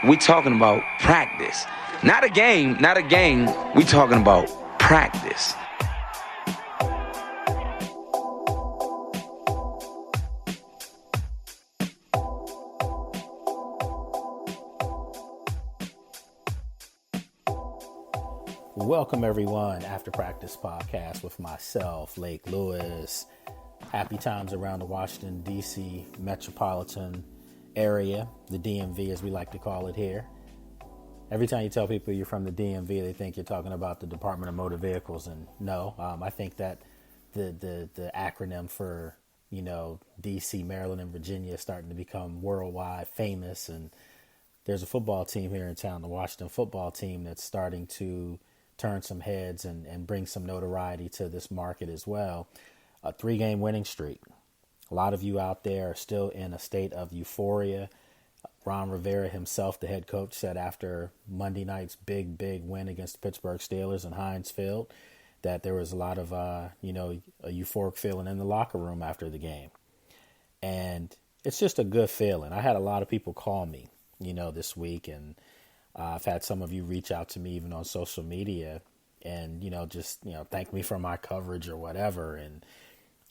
We talking about practice. Not a game. We talking about practice. Welcome everyone, After Practice Podcast with myself, Lake Lewis. Happy times around the Washington, D.C. metropolitan area, the DMV as we like to call it here. Every time you tell people you're from the DMV, they think you're talking about the Department of Motor Vehicles, and no, I think that the acronym for, D.C., Maryland, and Virginia is starting to become worldwide famous, and there's a football team here in town, the Washington football team, that's starting to turn some heads and bring some notoriety to this market as well. A 3-game winning streak. A lot of you out there are still in a state of euphoria. Ron Rivera himself, the head coach, said after Monday night's big win against the Pittsburgh Steelers in Heinz Field that there was a lot of, a euphoric feeling in the locker room after the game. And it's just a good feeling. I had a lot of people call me, this week, and I've had some of you reach out to me even on social media and, thank me for my coverage or whatever. And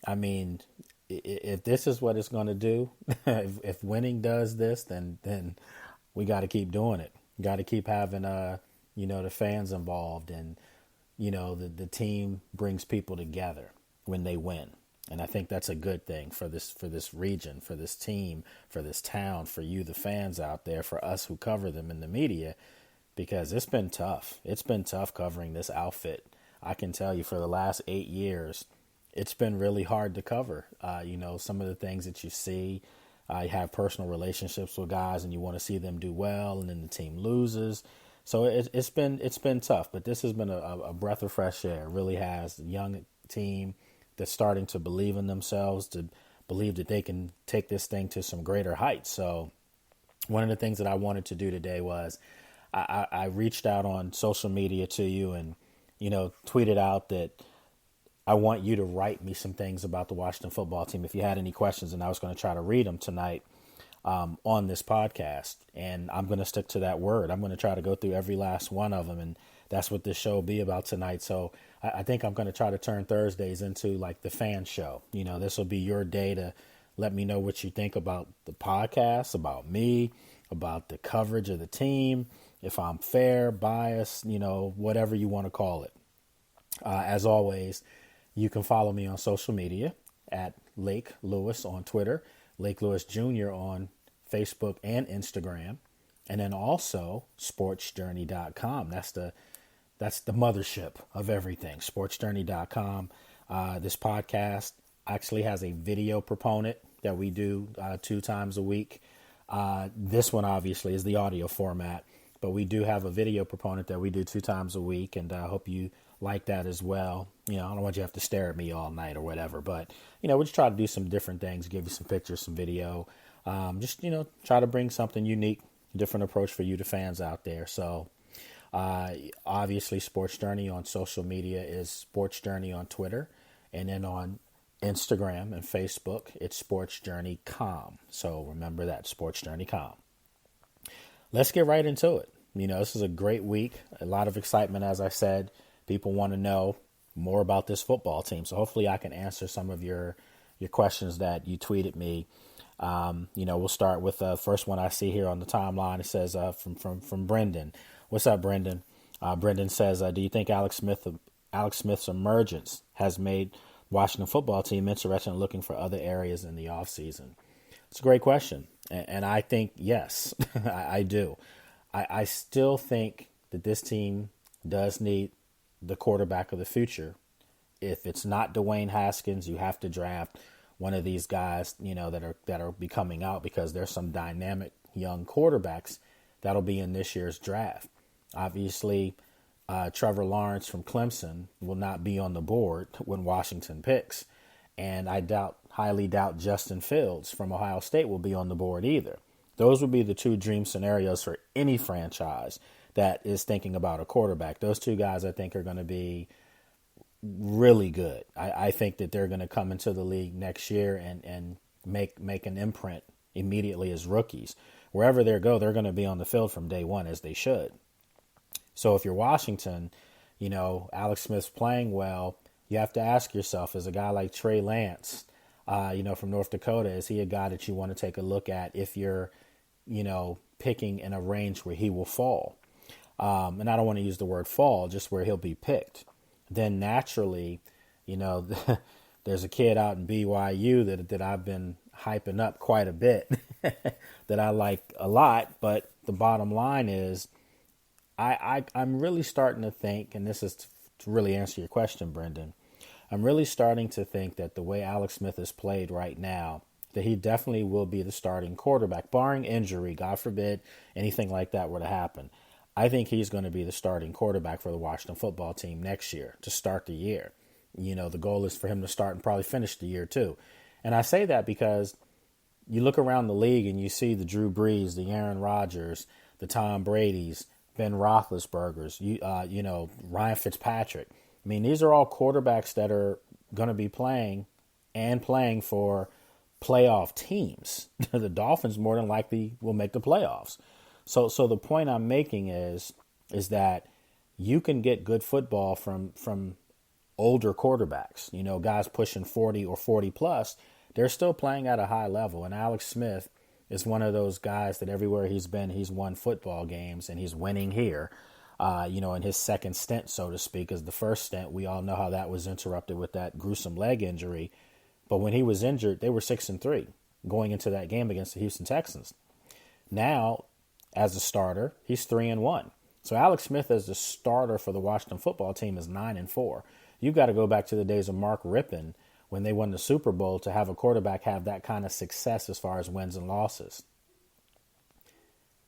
I mean, if this is what it's going to do, if winning does this, then we got to keep doing it. Got to keep having, the fans involved, and, the team brings people together when they win. And I think that's a good thing for this region, for this team, for this town, for you, the fans out there, for us who cover them in the media, because it's been tough. It's been tough covering this outfit. I can tell you for the last 8 years, it's been really hard to cover. Some of the things that you see, you have personal relationships with guys and you want to see them do well, and then the team loses. So it's been tough, but this has been a breath of fresh air. It really has. The young team that's starting to believe in themselves, to believe that they can take this thing to some greater heights. So one of the things that I wanted to do today was I reached out on social media to you and, tweeted out that I want you to write me some things about the Washington football team if you had any questions, and I was going to try to read them tonight on this podcast. And I'm going to stick to that word. I'm going to try to go through every last one of them, and that's what this show will be about tonight. So I think I'm going to try to turn Thursdays into like the fan show. This will be your day to let me know what you think about the podcast, about me, about the coverage of the team, if I'm fair, biased, whatever you want to call it. As always, you can follow me on social media at Lake Lewis on Twitter, Lake Lewis Jr. on Facebook and Instagram, and then also sportsjourney.com. That's the mothership of everything, sportsjourney.com. This podcast actually has a video proponent that we do 2 times a week. This one obviously is the audio format, but we do have a video proponent that we do 2 times a week, and I hope you like that as well. I don't want you to have to stare at me all night or whatever, but, we just try to do some different things, give you some pictures, some video, try to bring something unique, different approach for you, the fans out there. So, obviously Sports Journey on social media is Sports Journey on Twitter, and then on Instagram and Facebook, it's Sports Journey Com. So remember that, Sports Journey Com. Let's get right into it. This is a great week, a lot of excitement, as I said. People want to know more about this football team. So hopefully I can answer some of your questions that you tweeted me. We'll start with the first one I see here on the timeline. It says from Brendan. What's up, Brendan? Brendan says, do you think Alex Smith's emergence has made Washington football team interested in looking for other areas in the offseason? It's a great question. And I think, yes, I do. I still think that this team does need the quarterback of the future. If it's not Dwayne Haskins, you have to draft one of these guys, that are becoming out, because there's some dynamic young quarterbacks that'll be in this year's draft. Obviously, Trevor Lawrence from Clemson will not be on the board when Washington picks. And I highly doubt Justin Fields from Ohio State will be on the board either. Those would be the 2 dream scenarios for any franchise that is thinking about a quarterback. Those 2 guys, I think, are going to be really good. I think that they're going to come into the league next year and make an imprint immediately as rookies. Wherever they go, they're going to be on the field from day one, as they should. So if you're Washington, Alex Smith's playing well, you have to ask yourself, is a guy like Trey Lance, from North Dakota, is he a guy that you want to take a look at if you're, picking in a range where he will fall? And I don't want to use the word fall, just where he'll be picked. Then naturally, there's a kid out in BYU that I've been hyping up quite a bit that I like a lot. But the bottom line is I'm really starting to think, and this is to really answer your question, Brendan, I'm really starting to think that the way Alex Smith is played right now, that he definitely will be the starting quarterback, barring injury, God forbid, anything like that were to happen. I think he's going to be the starting quarterback for the Washington football team next year to start the year. The goal is for him to start and probably finish the year too. And I say that because you look around the league and you see the Drew Brees, the Aaron Rodgers, the Tom Bradys, Ben Roethlisberger's, Ryan Fitzpatrick. I mean, these are all quarterbacks that are going to be playing for playoff teams. The Dolphins more than likely will make the playoffs. So the point I'm making is that you can get good football from older quarterbacks, guys pushing 40 or 40 plus. They're still playing at a high level. And Alex Smith is one of those guys that everywhere he's been, he's won football games, and he's winning here, in his second stint, so to speak. As the first stint, we all know how that was interrupted with that gruesome leg injury. But when he was injured, they were 6-3 going into that game against the Houston Texans. Now, as a starter, he's 3-1. So Alex Smith as the starter for the Washington football team is 9-4. You've got to go back to the days of Mark Reuben when they won the Super Bowl to have a quarterback have that kind of success as far as wins and losses.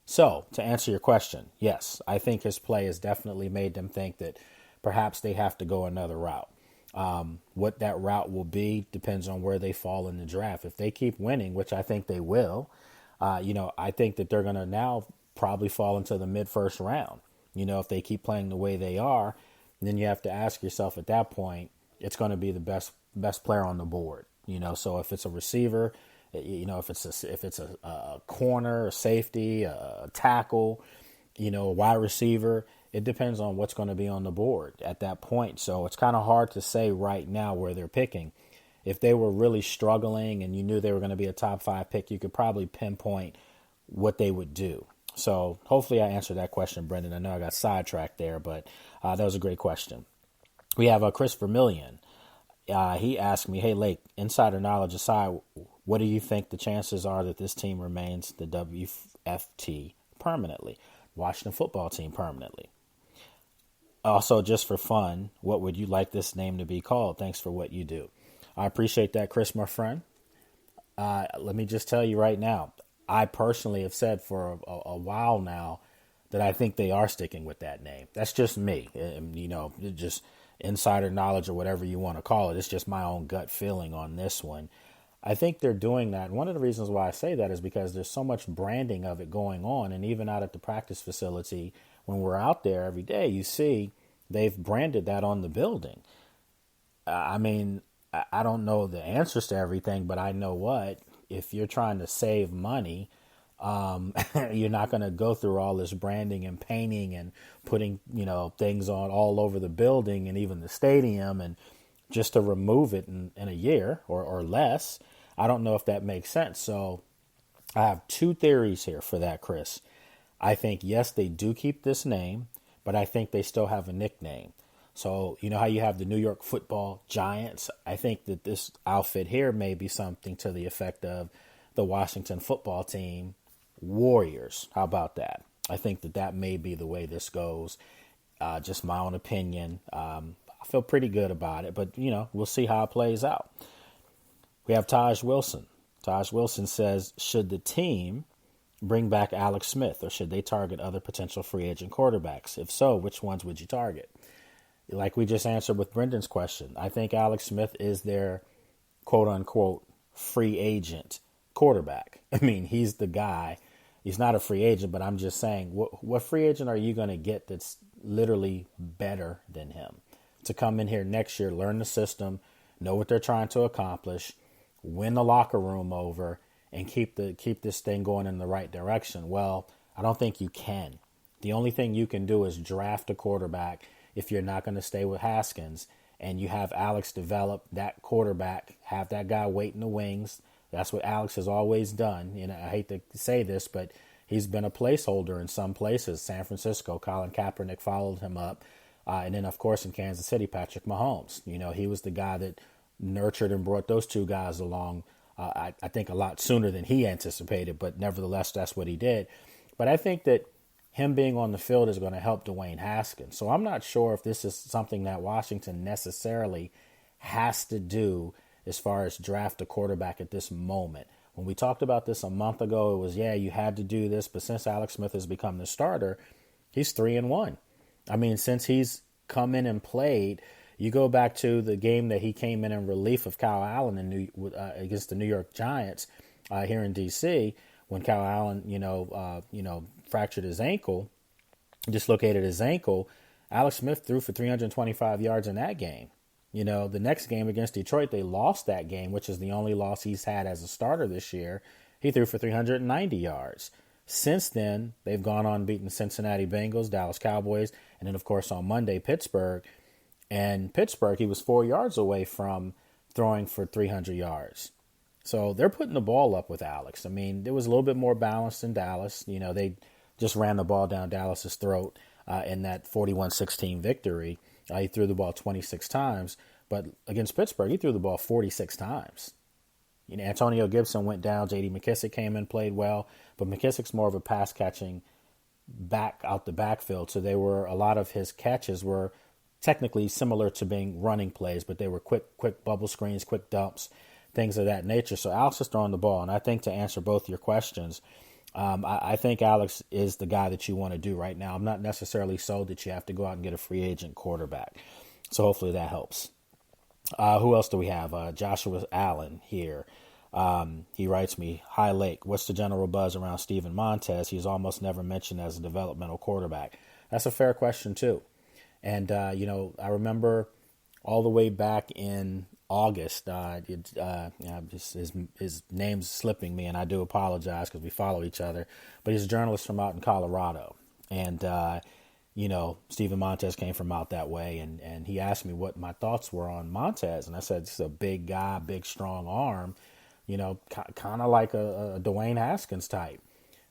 So, to answer your question, yes, I think his play has definitely made them think that perhaps they have to go another route. What that route will be depends on where they fall in the draft. If they keep winning, which I think they will, I think that they're going to now probably fall into the mid-first round. If they keep playing the way they are, then you have to ask yourself at that point, it's going to be the best player on the board. So if it's a receiver, if it's a corner, a safety, a tackle, a wide receiver, it depends on what's going to be on the board at that point. So it's kind of hard to say right now where they're picking. If they were really struggling and you knew they were going to be a top 5 pick, you could probably pinpoint what they would do. So hopefully I answered that question, Brendan. I know I got sidetracked there, but that was a great question. We have Chris Vermillion. He asked me, hey, Lake, insider knowledge aside, what do you think the chances are that this team remains the WFT permanently, Washington football team permanently? Also, just for fun, what would you like this name to be called? Thanks for what you do. I appreciate that, Chris, my friend. Let me just tell you right now, I personally have said for a while now that I think they are sticking with that name. That's just me, just insider knowledge or whatever you want to call it. It's just my own gut feeling on this one. I think they're doing that. One of the reasons why I say that is because there's so much branding of it going on. And even out at the practice facility, when we're out there every day, you see they've branded that on the building. I don't know the answers to everything, but I know what. If you're trying to save money, you're not going to go through all this branding and painting and putting, things on all over the building and even the stadium, and just to remove it in a year or less. I don't know if that makes sense. So I have 2 theories here for that, Chris. I think, yes, they do keep this name, but I think they still have a nickname. So, how you have the New York Football Giants? I think that this outfit here may be something to the effect of the Washington football team Warriors. How about that? I think that may be the way this goes. Just my own opinion. I feel pretty good about it, but, we'll see how it plays out. We have Taj Wilson. Taj Wilson says, should the team bring back Alex Smith, or should they target other potential free agent quarterbacks? If so, which ones would you target? Like we just answered with Brendan's question, I think Alex Smith is their quote-unquote free agent quarterback. I mean, he's the guy. He's not a free agent, but I'm just saying, what free agent are you going to get that's literally better than him to come in here next year, learn the system, know what they're trying to accomplish, win the locker room over, and keep this thing going in the right direction? Well, I don't think you can. The only thing you can do is draft a quarterback if you're not going to stay with Haskins, and you have Alex develop that quarterback, have that guy wait in the wings. That's what Alex has always done. You know, I hate to say this, but he's been a placeholder in some places. San Francisco, Colin Kaepernick followed him up. And then, of course, in Kansas City, Patrick Mahomes. You know, he was the guy that nurtured and brought those two guys along, I think, a lot sooner than he anticipated. But nevertheless, that's what he did. But I think that him being on the field is going to help Dwayne Haskins. So I'm not sure if this is something that Washington necessarily has to do as far as draft a quarterback at this moment. When we talked about this a month ago, it was, yeah, you had to do this. But since Alex Smith has become the starter, he's 3-1. I mean, since he's come in and played, you go back to the game that he came in relief of Kyle Allen against the New York Giants here in D.C., when Kyle Allen, fractured his ankle, dislocated his ankle. Alex Smith threw for 325 yards in that game. You know, the next game against Detroit, they lost that game, which is the only loss he's had as a starter this year. He threw for 390 yards. Since then, they've gone on beating the Cincinnati Bengals, Dallas Cowboys, and then, of course, on Monday, Pittsburgh. And Pittsburgh, he was 4 yards away from throwing for 300 yards. So they're putting the ball up with Alex. I mean, it was a little bit more balanced in Dallas. You know, they just ran the ball down Dallas's throat in that 41-16 victory. He threw the ball 26 times. But against Pittsburgh, he threw the ball 46 times. You know, Antonio Gibson went down. J.D. McKissick came in, played well. But McKissick's more of a pass-catching back out the backfield. So a lot of his catches were technically similar to being running plays, but they were quick bubble screens, quick dumps, things of that nature. So Alex is throwing the ball. And I think to answer both your questions, I think Alex is the guy that you want to do right now. I'm not necessarily sold that you have to go out and get a free agent quarterback. So hopefully that helps. Who else do we have? Joshua Allen here. He writes me, "Hi Lake, what's the general buzz around Steven Montez? He's almost never mentioned as a developmental quarterback." That's a fair question too. And, I remember all the way back in August, his name's slipping me, and I do apologize because we follow each other. But he's a journalist from out in Colorado. And, Steven Montez came from out that way. And he asked me what my thoughts were on Montez. And I said, this is a big guy, big, strong arm, kind of like a Dwayne Haskins type.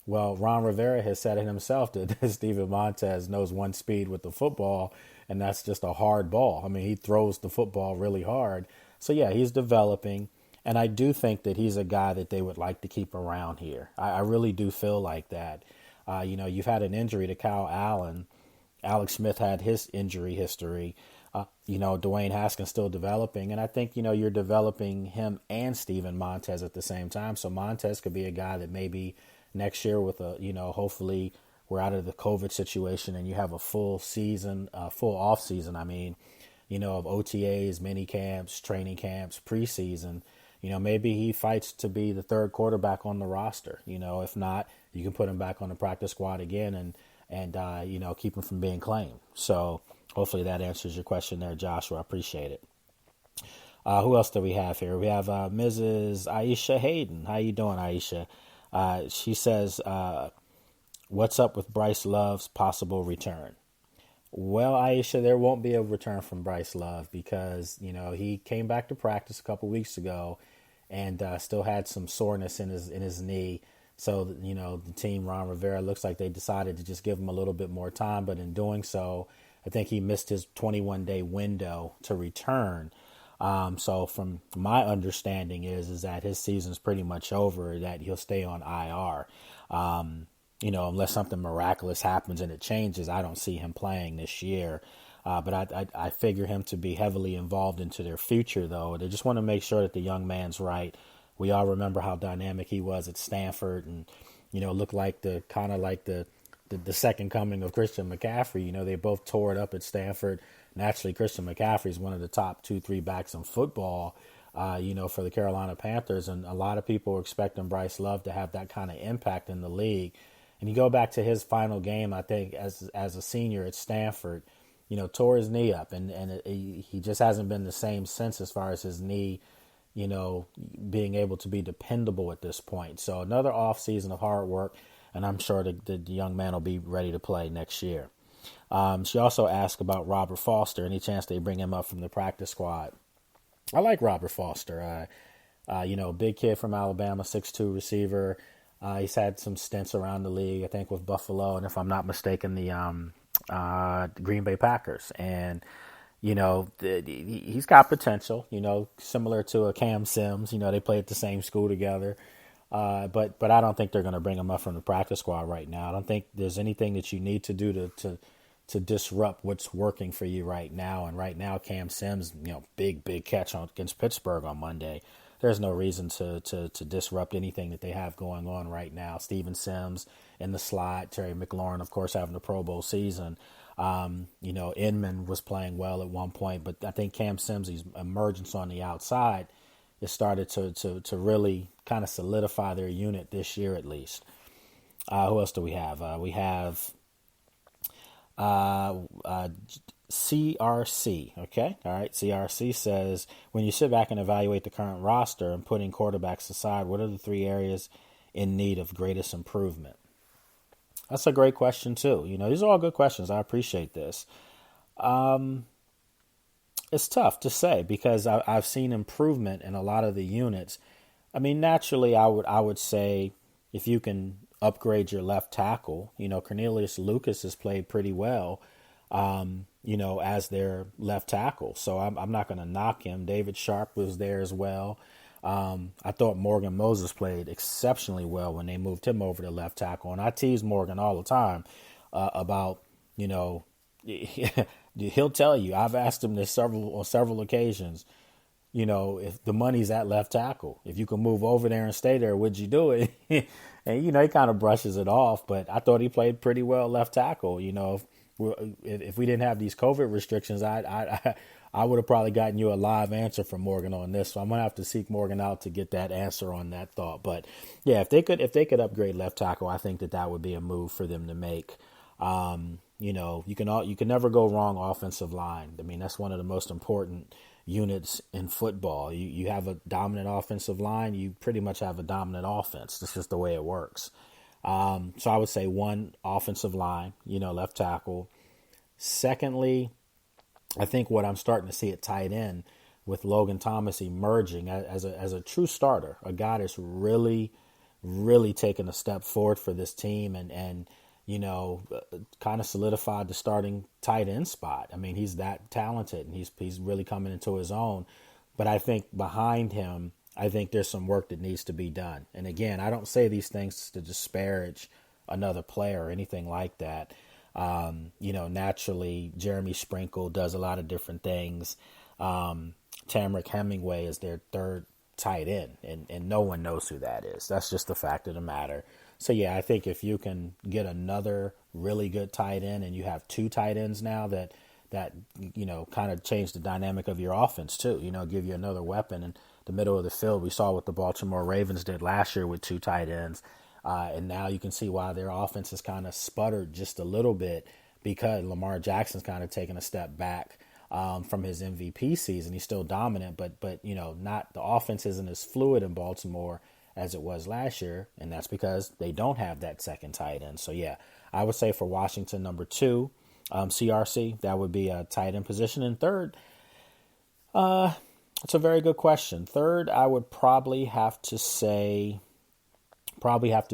Well, Ron Rivera has said it himself that Steven Montez knows one speed with the football, and that's just a hard ball. I mean, he throws the football really hard. So, yeah, he's developing, and I do think that he's a guy that they would like to keep around here. I really do feel like that. You've had an injury to Kyle Allen. Alex Smith had his injury history. Dwayne Haskins still developing, and I think, you're developing him and Steven Montez at the same time. So Montez could be a guy that maybe next year with hopefully we're out of the COVID situation and you have a full season, full off season, of OTAs, mini camps, training camps, preseason, maybe he fights to be the third quarterback on the roster. If not, you can put him back on the practice squad again and keep him from being claimed. So hopefully that answers your question there, Joshua. I appreciate it. Who else do we have here? We have Mrs. Aisha Hayden. How you doing, Aisha? She says, what's up with Bryce Love's possible return? Well, Aisha, there won't be a return from Bryce Love because, he came back to practice a couple weeks ago and still had some soreness in his knee. So, the team, Ron Rivera, looks like they decided to just give him a little bit more time. But in doing so, I think he missed his 21-day window to return. So from my understanding is that his season's pretty much over, that he'll stay on IR. Unless something miraculous happens and it changes, I don't see him playing this year. But I figure him to be heavily involved into their future, though. They just want to make sure that the young man's right. We all remember how dynamic he was at Stanford and, looked like the second coming of Christian McCaffrey. They both tore it up at Stanford. Naturally, Christian McCaffrey is one of the top 2-3 backs in football, for the Carolina Panthers. And a lot of people are expecting Bryce Love to have that kind of impact in the league. And you go back to his final game, I think, as a senior at Stanford, tore his knee up. And he just hasn't been the same since as far as his knee, being able to be dependable at this point. So another off season of hard work, and I'm sure the young man will be ready to play next year. She also asked about Robert Foster. Any chance they bring him up from the practice squad? I like Robert Foster. Big kid from Alabama, 6'2" receiver. He's had some stints around the league, I think, with Buffalo, and if I'm not mistaken, the Green Bay Packers. And, he's got potential, similar to a Cam Sims. They play at the same school together. But I don't think they're going to bring him up from the practice squad right now. I don't think there's anything that you need to do to disrupt what's working for you right now. And right now, Cam Sims, big catch against Pittsburgh on Monday. There's no reason to disrupt anything that they have going on right now. Steven Sims in the slot, Terry McLaurin, of course, having a Pro Bowl season. Inman was playing well at one point, but I think Cam Sims' emergence on the outside has started to really kind of solidify their unit this year at least. Who else do we have? We have CRC, okay? All right, CRC says, when you sit back and evaluate the current roster and putting quarterbacks aside, what are the 3 areas in need of greatest improvement? That's a great question, too. These are all good questions. I appreciate this. It's tough to say because I've seen improvement in a lot of the units. I mean, naturally, I would say if you can upgrade your left tackle, Cornelius Lucas has played pretty well, as their left tackle. So I'm not going to knock him. David Sharp was there as well. I thought Morgan Moses played exceptionally well when they moved him over to left tackle. And I tease Morgan all the time about, he'll tell you, I've asked him this on several occasions, if the money's at left tackle, if you can move over there and stay there, would you do it? And, he kind of brushes it off, but I thought he played pretty well left tackle. If we didn't have these COVID restrictions, I would have probably gotten you a live answer from Morgan on this. So I'm going to have to seek Morgan out to get that answer on that thought. But yeah, if they could upgrade left tackle, I think that would be a move for them to make. You can never go wrong offensive line. I mean, that's one of the most important units in football. You have a dominant offensive line, you pretty much have a dominant offense. That's just the way it works. So I would say 1, offensive line, left tackle. Secondly, I think what I'm starting to see at tight end with Logan Thomas emerging as a true starter, a guy that's really, really taken a step forward for this team and kind of solidified the starting tight end spot. I mean, he's that talented and he's really coming into his own. But I think behind him, I think there's some work that needs to be done. And again, I don't say these things to disparage another player or anything like that. Naturally, Jeremy Sprinkle does a lot of different things. Tamrick Hemingway is their 3rd tight end, and no one knows who that is. That's just the fact of the matter. So, yeah, I think if you can get another really good tight end and you have 2 tight ends now that kind of change the dynamic of your offense too, give you another weapon in the middle of the field. We saw what the Baltimore Ravens did last year with 2 tight ends. And now you can see why their offense has kind of sputtered just a little bit because Lamar Jackson's kind of taken a step back from his MVP season. He's still dominant, but not the offense isn't as fluid in Baltimore as it was last year, and that's because they don't have that second tight end. So, yeah, I would say for Washington, number 2, CRC, that would be a tight end position. And 3rd, it's a very good question. 3rd, I would probably have to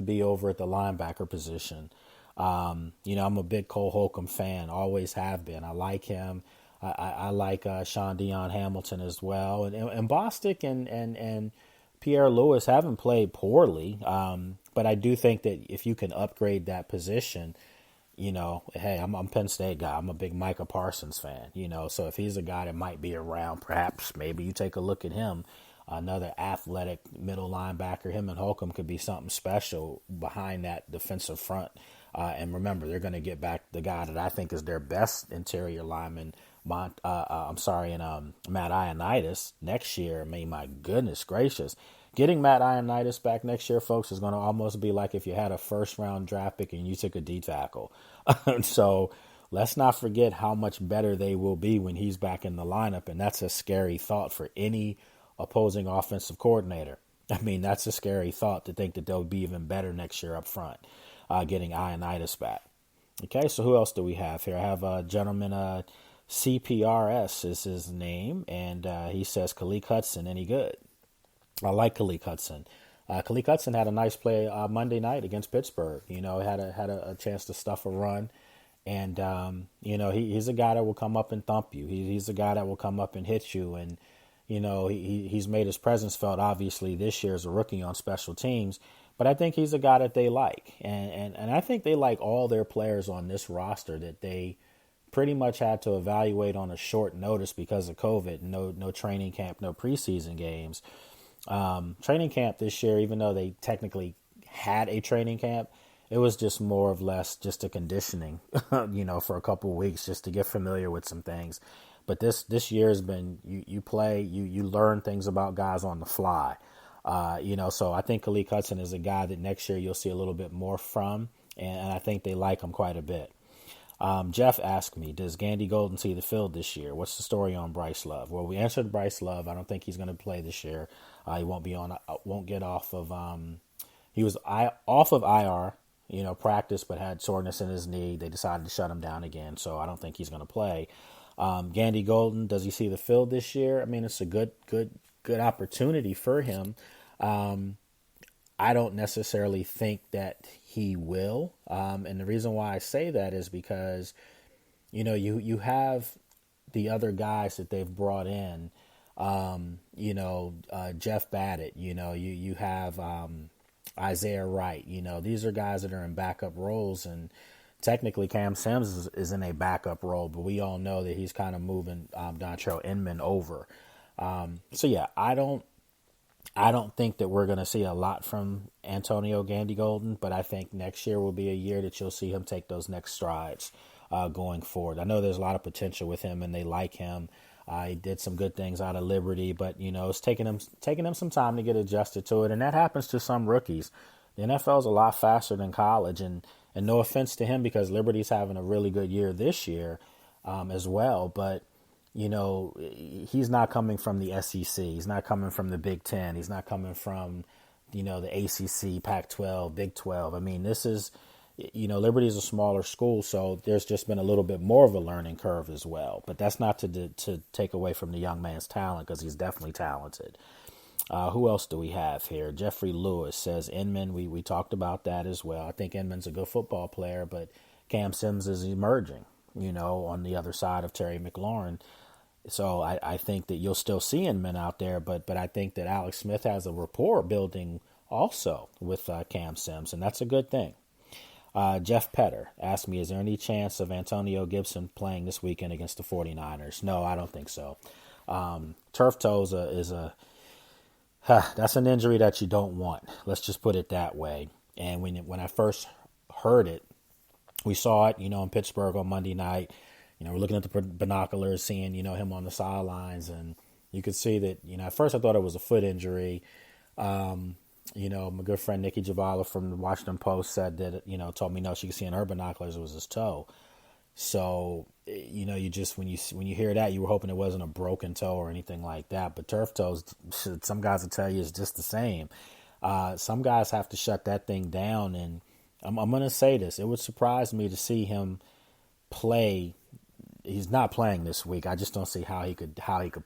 be over at the linebacker position. I'm a big Cole Holcomb fan, always have been. I like him. I like Sean Dion Hamilton as well. And Bostic and Pierre Lewis haven't played poorly, but I do think that if you can upgrade that position, hey, I'm a Penn State guy. I'm a big Micah Parsons fan, so if he's a guy that might be around, perhaps maybe you take a look at him. Another athletic middle linebacker, him and Holcomb could be something special behind that defensive front. And remember, they're going to get back the guy that I think is their best interior lineman, Matt Ioannidis next year. I mean, my goodness gracious. Getting Matt Ioannidis back next year, folks, is going to almost be like if you had a first-round draft pick and you took a D tackle. So let's not forget how much better they will be when he's back in the lineup, and that's a scary thought for any opposing offensive coordinator. I mean, that's a scary thought to think that they'll be even better next year up front, getting Ioannidis back. Okay, so who else do we have here? I have a gentleman, CPRS is his name, and he says Khaleke Hudson, any good? I like Khaleke Hudson. Khaleke Hudson had a nice play Monday night against Pittsburgh. Had a chance to stuff a run. And, he's a guy that will come up and thump you. He's a guy that will come up and hit you. And, he's made his presence felt, obviously, this year as a rookie on special teams. But I think he's a guy that they like. And I think they like all their players on this roster that they pretty much had to evaluate on a short notice because of COVID. No training camp, no preseason games. Training camp this year, even though they technically had a training camp, it was just more or less just a conditioning, for a couple of weeks just to get familiar with some things. But this year has been, you play, you learn things about guys on the fly. So I think Khaleke Hudson is a guy that next year you'll see a little bit more from, and I think they like him quite a bit. Jeff asked me, does Gandy Golden see the field this year? What's the story on Bryce Love? Well, we answered Bryce Love. I don't think he's going to play this year. He won't get off of, he was off of IR, practice, but had soreness in his knee. They decided to shut him down again. So I don't think he's going to play. Gandy Golden, does he see the field this year? I mean, it's a good opportunity for him. I don't necessarily think that he will. And the reason why I say that is because, you have the other guys that they've brought in, Jeff Badditt, you have Isaiah Wright, these are guys that are in backup roles, and technically Cam Sims is in a backup role, but we all know that he's kind of moving Dontrell Inman over. I don't think that we're going to see a lot from Antonio Gandy Golden, but I think next year will be a year that you'll see him take those next strides going forward. I know there's a lot of potential with him, and they like him. He did some good things out of Liberty, but it's taking him some time to get adjusted to it, and that happens to some rookies. The NFL is a lot faster than college, and no offense to him because Liberty's having a really good year this year as well, but he's not coming from the SEC. He's not coming from the Big Ten. He's not coming from, the ACC, Pac-12, Big 12. I mean, this is, Liberty is a smaller school, so there's just been a little bit more of a learning curve as well. But that's not to take away from the young man's talent because he's definitely talented. Who else do we have here? Jeffrey Lewis says Inman. We talked about that as well. I think Inman's a good football player, but Cam Sims is emerging, on the other side of Terry McLaurin. So I think that you'll still see Inman out there, but I think that Alex Smith has a rapport building also with Cam Sims, and that's a good thing. Jeff Petter asked me, is there any chance of Antonio Gibson playing this weekend against the 49ers? No, I don't think so. Turf toe that's an injury that you don't want. Let's just put it that way. And when I first heard it, we saw it, in Pittsburgh on Monday night. We're looking at the binoculars, seeing, him on the sidelines, and you could see that, at first I thought it was a foot injury. My good friend Nikki Javala from the Washington Post said that, told me no, she could see in her binoculars it was his toe. So, you just, when you hear that, you were hoping it wasn't a broken toe or anything like that. But turf toes, some guys will tell you it's just the same. Some guys have to shut that thing down, and I'm going to say this. It would surprise me to see him play. He's not playing this week. I just don't see how he could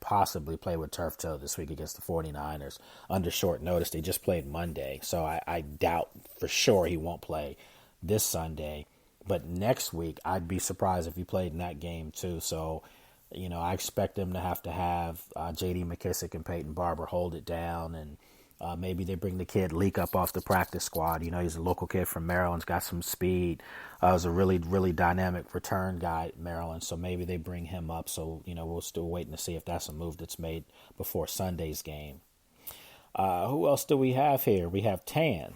possibly play with turf toe this week against the 49ers under short notice. They just played Monday, so I doubt for sure he won't play this Sunday. But next week, I'd be surprised if he played in that game too. So, I expect him to have J.D. McKissick and Peyton Barber hold it down, and maybe they bring the kid Leak up off the practice squad. He's a local kid from Maryland, got some speed. Was a really, really dynamic return guy at Maryland, so maybe they bring him up. So, we're still waiting to see if that's a move that's made before Sunday's game. Who else do we have here? We have Tan.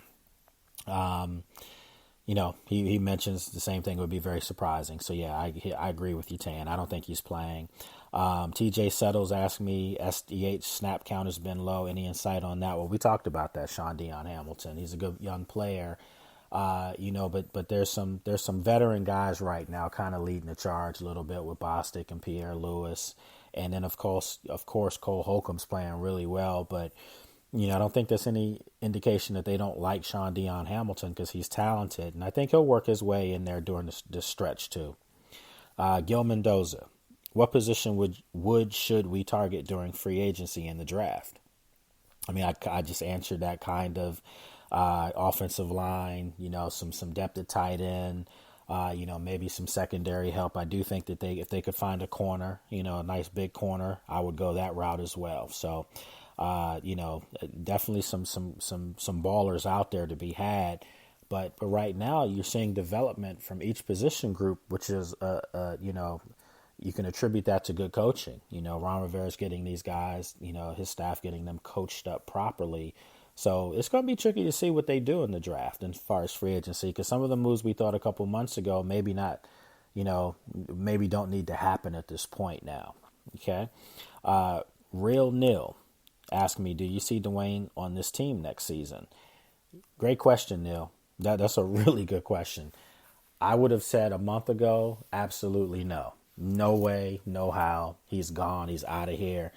He mentions the same thing. It would be very surprising. So, yeah, I agree with you, Tan. I don't think he's playing. TJ Settles asked me, SDH snap count has been low. Any insight on that? Well, we talked about that, Sean Dion Hamilton. He's a good young player, but there's some veteran guys right now kind of leading the charge a little bit with Bostic and Pierre Lewis And then, of course, Cole Holcomb's playing really well. But, I don't think there's any indication that they don't like Sean Dion Hamilton because he's talented. And I think he'll work his way in there during this stretch, too. Gil Mendoza, what position should we target during free agency in the draft? I mean, I just answered that kind of offensive line, some depth at tight end, maybe some secondary help. I do think that if they could find a corner, a nice big corner, I would go that route as well. So, definitely some ballers out there to be had. But right now you're seeing development from each position group, which is, you can attribute that to good coaching. Ron Rivera's getting these guys, his staff getting them coached up properly. So it's going to be tricky to see what they do in the draft as far as free agency, because some of the moves we thought a couple months ago, maybe not, maybe don't need to happen at this point now. Okay. Real Nil asked me, do you see Dwayne on this team next season? Great question, Neil. That's a really good question. I would have said a month ago, absolutely no. No way, no how. He's gone. He's out of here.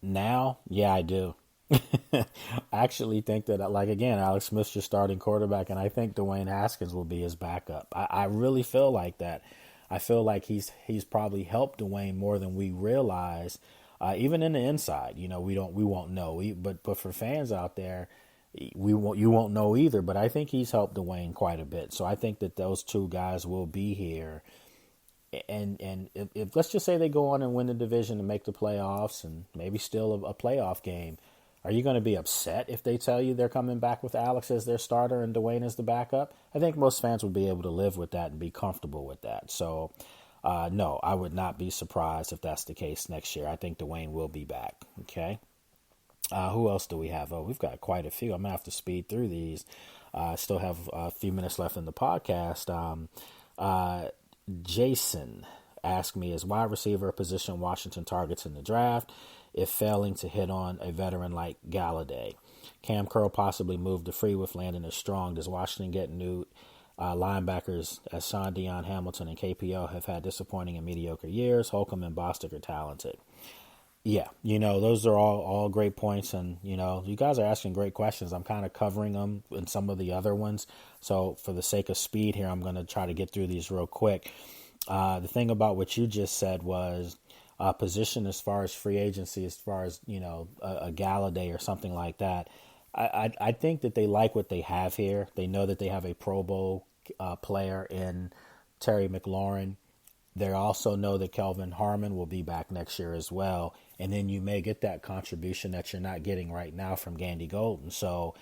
Now, yeah, I do. I actually think that, again, Alex Smith's your starting quarterback, and I think Dwayne Haskins will be his backup. I really feel like that. I feel like he's probably helped Dwayne more than we realize, even in the inside. We won't know. But for fans out there, you won't know either. But I think he's helped Dwayne quite a bit. So I think that those two guys will be here. And if let's just say they go on and win the division and make the playoffs and maybe still a playoff game, are you going to be upset if they tell you they're coming back with Alex as their starter and Dwayne as the backup? I think most fans would be able to live with that and be comfortable with that. So, no, I would not be surprised if that's the case next year. I think Dwayne will be back. Okay. Who else do we have? Oh, we've got quite a few. I'm going to have to speed through these. I still have a few minutes left in the podcast. Jason asked me, is wide receiver a position Washington targets in the draft if failing to hit on a veteran like Galladay? Cam Curl possibly moved to free with Landon is strong. Does Washington get new linebackers as Sean Dion Hamilton and KPO have had disappointing and mediocre years? Holcomb and Bostic are talented. Yeah, those are all great points. And, you guys are asking great questions. I'm kind of covering them in some of the other ones. So for the sake of speed here, I'm going to try to get through these real quick. The thing about what you just said was position as far as free agency, as far as, a Galladay or something like that. I think that they like what they have here. They know that they have a Pro Bowl player in Terry McLaurin. They also know that Kelvin Harmon will be back next year as well. And then you may get that contribution that you're not getting right now from Gandy Golden. So,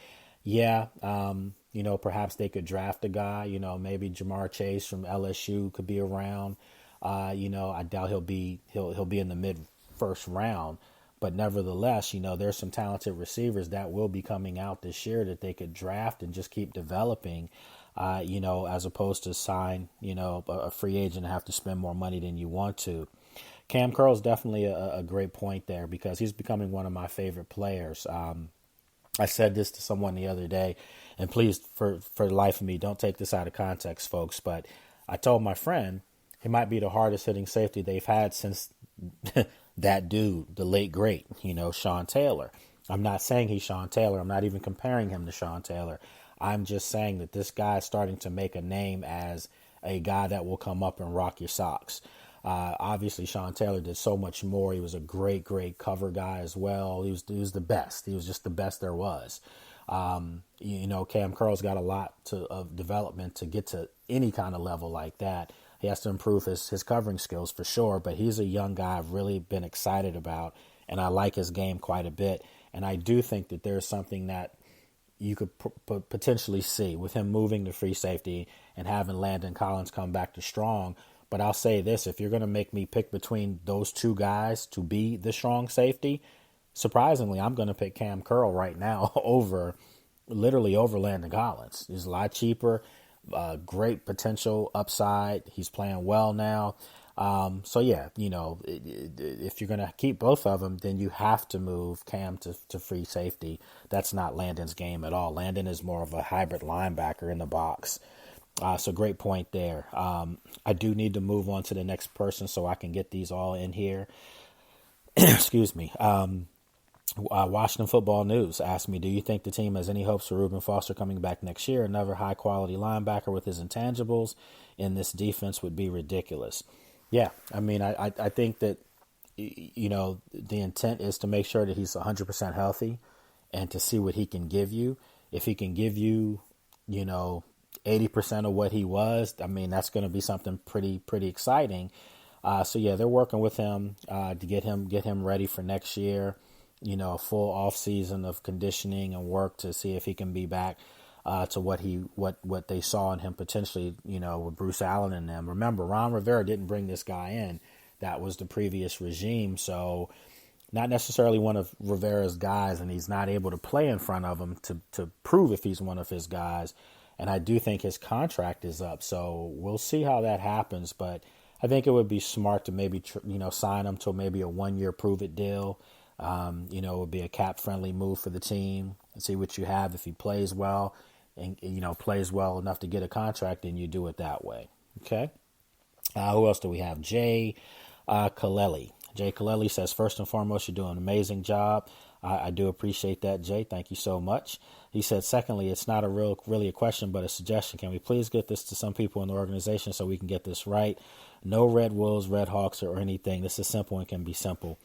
yeah, perhaps they could draft a guy, maybe Jamar Chase from LSU could be around. I doubt he'll be in the mid first round. But nevertheless, there's some talented receivers that will be coming out this year that they could draft and just keep developing. As opposed to sign, a free agent and have to spend more money than you want to. Cam Curl is definitely a great point there because he's becoming one of my favorite players. I said this to someone the other day, and please, for the life of me, don't take this out of context, folks, but I told my friend he might be the hardest hitting safety they've had since that dude, the late great, Sean Taylor. I'm not saying he's Sean Taylor. I'm not even comparing him to Sean Taylor. I'm just saying that this guy is starting to make a name as a guy that will come up and rock your socks. Obviously, Sean Taylor did so much more. He was a great, great cover guy as well. He was the best. He was just the best there was. Cam Curl's got a lot of development to get to any kind of level like that. He has to improve his covering skills for sure, but he's a young guy I've really been excited about, and I like his game quite a bit. And I do think that there's something that you could potentially see with him moving to free safety and having Landon Collins come back to strong. But I'll say this, if you're going to make me pick between those two guys to be the strong safety, surprisingly, I'm going to pick Cam Curl right now over Landon Collins. He's a lot cheaper, great potential upside. He's playing well now. So yeah, if you're going to keep both of them, then you have to move Cam to free safety. That's not Landon's game at all. Landon is more of a hybrid linebacker in the box. So great point there. I do need to move on to the next person so I can get these all in here. Excuse me. Washington Football News asked me, do you think the team has any hopes for Reuben Foster coming back next year? Another high-quality linebacker with his intangibles in this defense would be ridiculous. Yeah, I mean, I think that, the intent is to make sure that he's 100% healthy and to see what he can give you. If he can give you, 80% of what he was, I mean, that's going to be something pretty exciting. So yeah, they're working with him to get him ready for next year. A full off season of conditioning and work to see if he can be back to what they saw in him potentially. With Bruce Allen and them. Remember, Ron Rivera didn't bring this guy in; that was the previous regime. So, not necessarily one of Rivera's guys, and he's not able to play in front of him to prove if he's one of his guys. And I do think his contract is up, so we'll see how that happens. But I think it would be smart to maybe sign him to maybe a 1-year prove-it deal. It would be a cap-friendly move for the team and see what you have. If he plays well and, plays well enough to get a contract, then you do it that way. Okay? Who else do we have? Jay Kaleli. Jay Kaleli says, first and foremost, you're doing an amazing job. I do appreciate that, Jay. Thank you so much. He said, secondly, it's not really a question, but a suggestion. Can we please get this to some people in the organization so we can get this right? No Red Wolves, Red Hawks, or anything. This is simple and can be simple.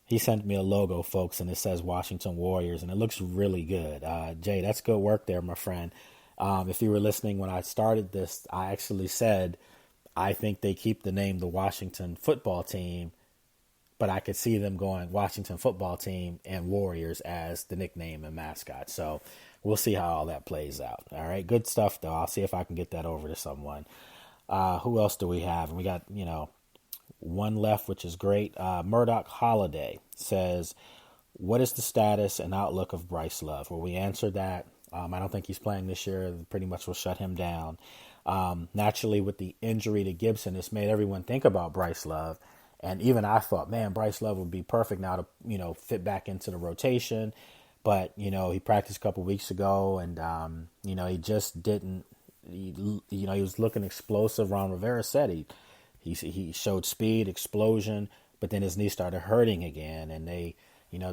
He sent me a logo, folks, and it says Washington Warriors, and it looks really good. Jay, that's good work there, my friend. If you were listening when I started this, I actually said I think they keep the name the Washington Football Team, but I could see them going Washington Football Team and Warriors as the nickname and mascot. So we'll see how all that plays out. All right, good stuff, though. I'll see if I can get that over to someone. Who else do we have? And we got, one left, which is great. Murdoch Holiday says, what is the status and outlook of Bryce Love? Well, we answered that. I don't think he's playing this year. Pretty much will shut him down. Naturally, with the injury to Gibson, it's made everyone think about Bryce Love. And even I thought, man, Bryce Love would be perfect now to, fit back into the rotation. But, he practiced a couple weeks ago and, he just didn't, he was looking explosive. Ron Rivera said he showed speed, explosion, but then his knee started hurting again. And they,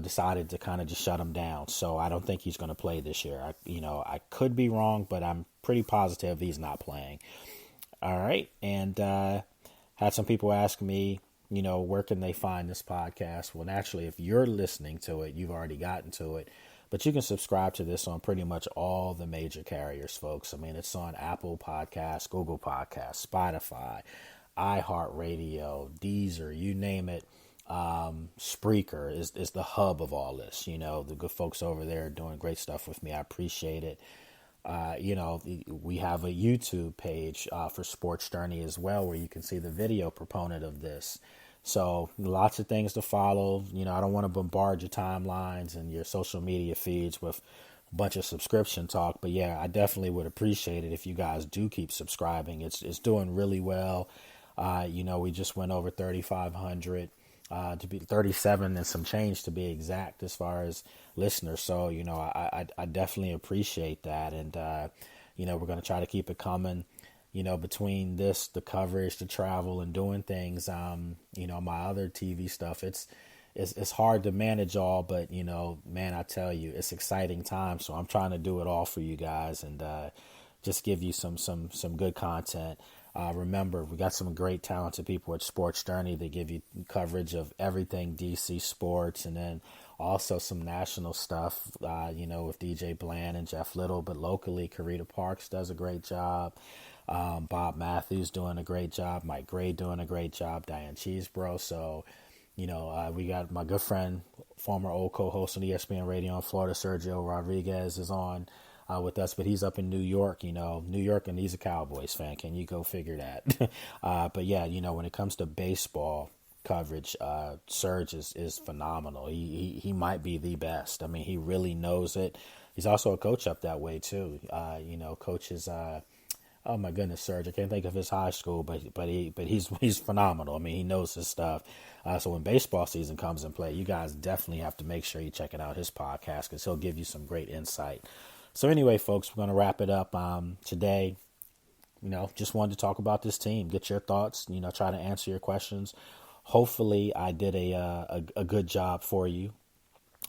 decided to kind of just shut him down. So I don't think he's going to play this year. I could be wrong, but I'm pretty positive he's not playing. All right. And had some people ask me, where can they find this podcast? Well, naturally, if you're listening to it, you've already gotten to it. But you can subscribe to this on pretty much all the major carriers, folks. I mean, it's on Apple Podcasts, Google Podcasts, Spotify, iHeartRadio, Deezer, you name it. Spreaker is the hub of all this. The good folks over there are doing great stuff with me. I appreciate it. We have a YouTube page for Sports Journey as well, where you can see the video proponent of this. So lots of things to follow. I don't want to bombard your timelines and your social media feeds with a bunch of subscription talk. But yeah, I definitely would appreciate it if you guys do keep subscribing. It's doing really well. We just went over 3,500 to be 37 and some change to be exact as far as listeners. So, I definitely appreciate that. And, we're going to try to keep it coming, between this, the coverage, the travel and doing things, my other TV stuff. It's hard to manage all, but, man, I tell you, it's exciting time. So I'm trying to do it all for you guys and just give you some good content. Remember, we got some great talented people at Sports Journey. They give you coverage of everything DC sports, and then also some national stuff, with DJ Bland and Jeff Little. But locally, Karita Parks does a great job. Bob Matthews doing a great job. Mike Gray doing a great job. Diane Cheesebro. So, we got my good friend, former old co-host on ESPN Radio in Florida, Sergio Rodriguez, is on with us, but he's up in New York, and he's a Cowboys fan. Can you go figure that? But yeah, when it comes to baseball coverage, Serge is phenomenal. He might be the best. I mean, he really knows it. He's also a coach up that way too. Coaches, oh my goodness, Serge, I can't think of his high school, but he's phenomenal. I mean, he knows his stuff. So when baseball season comes in play, you guys definitely have to make sure you're checking out his podcast, because he'll give you some great insight. So anyway, folks, we're going to wrap it up today. Just wanted to talk about this team, get your thoughts, try to answer your questions. Hopefully I did a good job for you,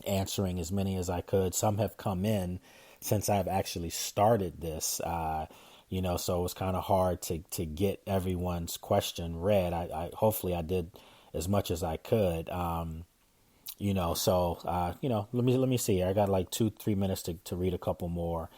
answering as many as I could. Some have come in since I've actually started this, so it was kind of hard to get everyone's question read. I hopefully I did as much as I could. Let me see. I got like 2-3 minutes to read a couple more.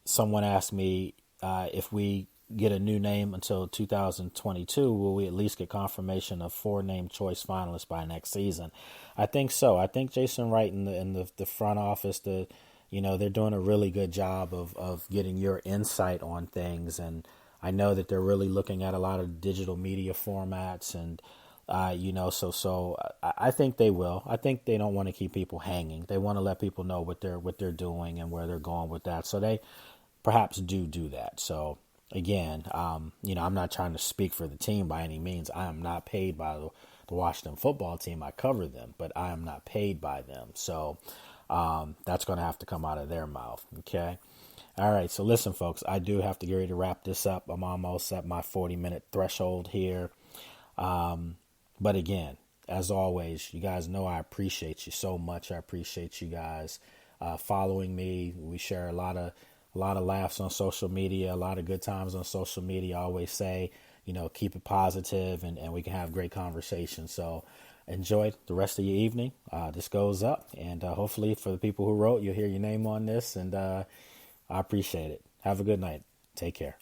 Someone asked me if we get a new name until 2022, will we at least get confirmation of 4 name choice finalists by next season? I think so. I think Jason Wright in the front office, they're doing a really good job of getting your insight on things. And I know that they're really looking at a lot of digital media formats and, so I think they will. I think they don't want to keep people hanging. They want to let people know what they're doing and where they're going with that. So they perhaps do that. So again, I'm not trying to speak for the team by any means. I am not paid by the Washington football team. I cover them, but I am not paid by them. So that's going to have to come out of their mouth. Okay. All right. So listen, folks, I do have to get ready to wrap this up. I'm almost at my 40-minute threshold here. But again, as always, you guys know I appreciate you so much. I appreciate you guys following me. We share a lot of laughs on social media, a lot of good times on social media. I always say, keep it positive and we can have great conversations. So enjoy the rest of your evening. This goes up, and hopefully for the people who wrote, you'll hear your name on this, and I appreciate it. Have a good night. Take care.